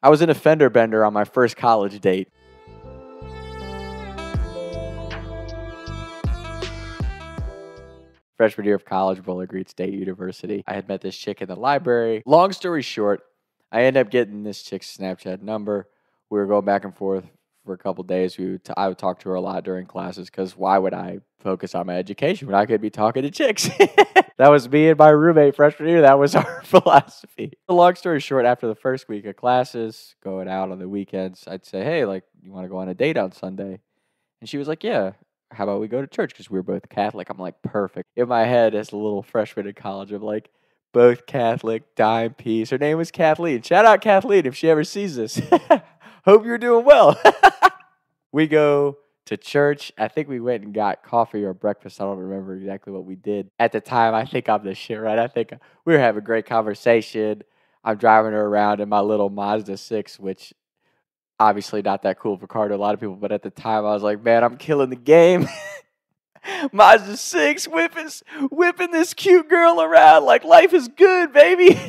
I was in a fender bender on my first college date. Freshman year of college, Bowling Green State University. I had met this chick in the library. Long story short, I ended up getting this chick's Snapchat number. We were going back and forth for a couple days. I would talk to her a lot during classes because why would I focus on my education when I could be talking to chicks? That was me and my roommate freshman year. That was our philosophy. Long story short, after the first week of classes, going out on the weekends, I'd say, hey, like, you want to go on a date on Sunday? And she was like, yeah. How about we go to church? Because we were both Catholic. I'm like, perfect. In my head, as a little freshman in college, I'm like, both Catholic, dime piece. Her name was Kathleen. Shout out Kathleen if she ever sees this. Hope you're doing well. We go to church. I think we went and got coffee or breakfast. I don't remember exactly what we did. At the time, I think I'm the shit, right? I think we were having a great conversation. I'm driving her around in my little Mazda 6, which obviously not that cool of a car to a lot of people, but at the time I was like, man, I'm killing the game. Mazda 6 whipping this cute girl around like life is good, baby.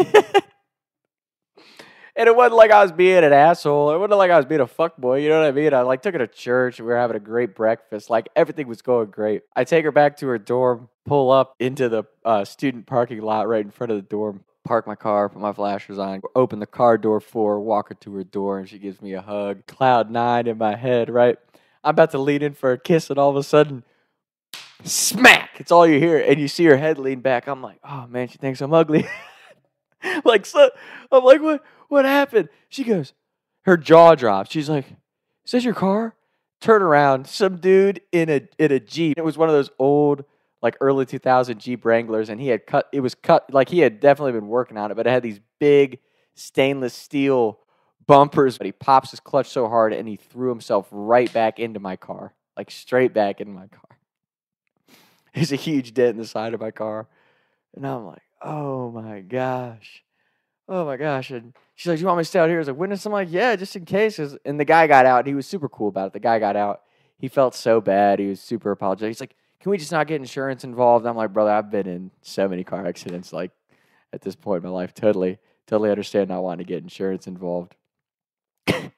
And it wasn't like I was being an asshole. It wasn't like I was being a fuckboy. You know what I mean? I like took her to church. We were having a great breakfast. Like everything was going great. I take her back to her dorm, pull up into the student parking lot right in front of the dorm, park my car, put my flashers on, open the car door for her, walk her to her door, and she gives me a hug. Cloud 9 in my head, right? I'm about to lean in for a kiss, and all of a sudden, smack! It's all you hear, and you see her head lean back. I'm like, oh man, she thinks I'm ugly. Like, so I'm like, what happened? She goes, her jaw drops. She's like, is this your car? Turn around, some dude in a Jeep. It was one of those old, like early 2000 Jeep Wranglers, and it was cut, like he had definitely been working on it, but it had these big stainless steel bumpers. But he pops his clutch so hard, and he threw himself right back into my car, like straight back into my car. There's a huge dent in the side of my car, and I'm like, oh my gosh. And she's like, you want me to stay out here as a witness? I'm like, yeah, just in case. And the guy got out, and he was super cool about it. The guy got out. He felt so bad. He was super apologetic. He's like, can we just not get insurance involved? I'm like, brother, I've been in so many car accidents, like, at this point in my life. Totally understand not wanting to get insurance involved.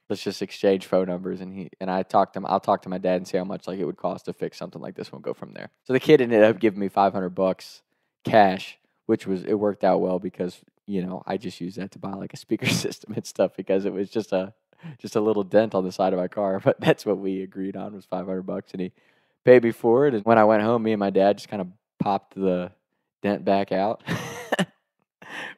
Let's just exchange phone numbers. And I'll talk to my dad and see how much, like, it would cost to fix something like this. We'll go from there. So the kid ended up giving me $500 cash, which it worked out well because, you know, I just used that to buy like a speaker system and stuff because it was just a little dent on the side of my car. But that's what we agreed on was $500, and he paid me for it. And when I went home, me and my dad just kind of popped the dent back out,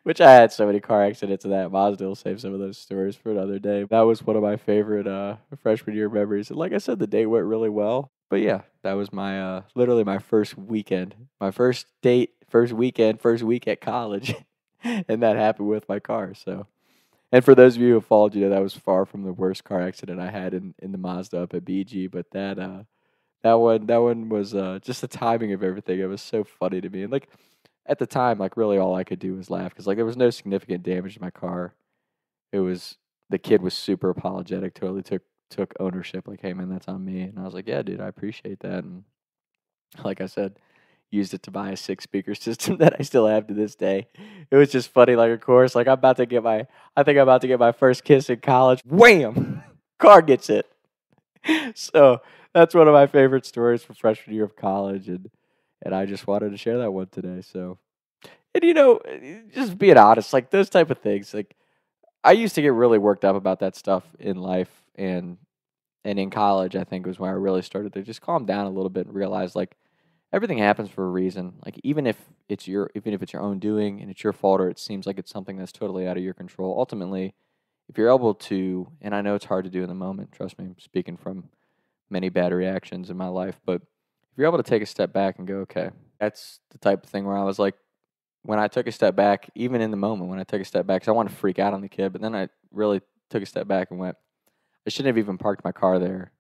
which I had so many car accidents in that. Mazda will save some of those stories for another day. That was one of my favorite freshman year memories. And like I said, the date went really well. But yeah, that was my literally my first weekend, my first date, first week at college. And that happened with my car. So, and for those of you who followed, you know, that was far from the worst car accident I had in the Mazda up at BG. But that one was just the timing of everything. It was so funny to me. And like at the time, like really all I could do was laugh because like there was no significant damage to my car. It was the kid was super apologetic. Totally took ownership. Like, hey man, that's on me. And I was like, yeah, dude, I appreciate that. And like I said, used it to buy a 6-speaker system that I still have to this day. It was just funny, like of course, like I think I'm about to get my first kiss in college. Wham! Car gets it. So that's one of my favorite stories from freshman year of college, and I just wanted to share that one today. So, and you know, just being honest, like those type of things, like I used to get really worked up about that stuff in life, and in college, I think was when I really started to just calm down a little bit and realize like everything happens for a reason. Like even if it's your own doing and it's your fault or it seems like it's something that's totally out of your control, ultimately, if you're able to, and I know it's hard to do in the moment, trust me, I'm speaking from many bad reactions in my life, but if you're able to take a step back and go, okay, that's the type of thing where I was like, when I took a step back, even in the moment when I took a step back, because I wanted to freak out on the kid, but then I really took a step back and went, I shouldn't have even parked my car there.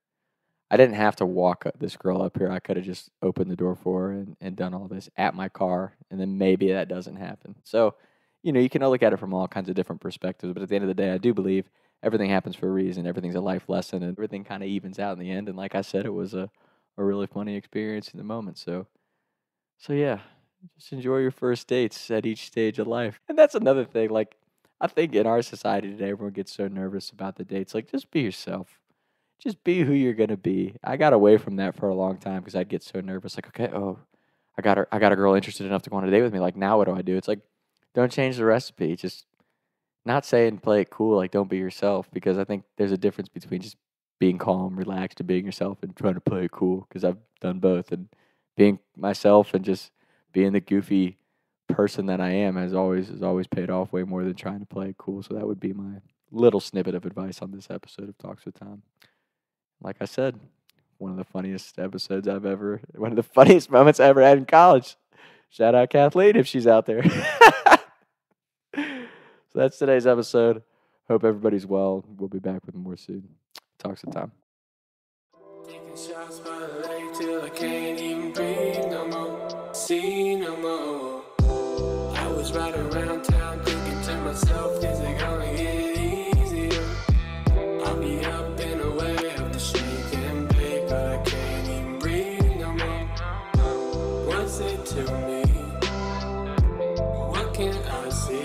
I didn't have to walk this girl up here. I could have just opened the door for her and done all this at my car, and then maybe that doesn't happen. So, you know, you can look at it from all kinds of different perspectives, but at the end of the day, I do believe everything happens for a reason. Everything's a life lesson, and everything kind of evens out in the end. And like I said, it was a really funny experience in the moment. So yeah, just enjoy your first dates at each stage of life. And that's another thing. Like, I think in our society today, everyone gets so nervous about the dates. Like, just be yourself. Just be who you're gonna be. I got away from that for a long time because I'd get so nervous. Like, okay, oh, I got a girl interested enough to go on a date with me. Like, now what do I do? It's like, don't change the recipe. Just not saying play it cool. Like, don't be yourself, because I think there's a difference between just being calm, relaxed, and being yourself and trying to play it cool. Because I've done both, and being myself and just being the goofy person that I am has always paid off way more than trying to play it cool. So that would be my little snippet of advice on this episode of Talks with Tom. Like I said, one of the funniest one of the funniest moments I ever had in college. Shout out Kathleen if she's out there. So that's today's episode. Hope everybody's well. We'll be back with more soon. Talks with Tom. Taking shots by the lake till I can't even breathe no more. See no more. I was riding around town thinking to myself, is it gonna get easier? I'll be up and away up the street and bake, but I can't even breathe no more. What's it to me? What can I see?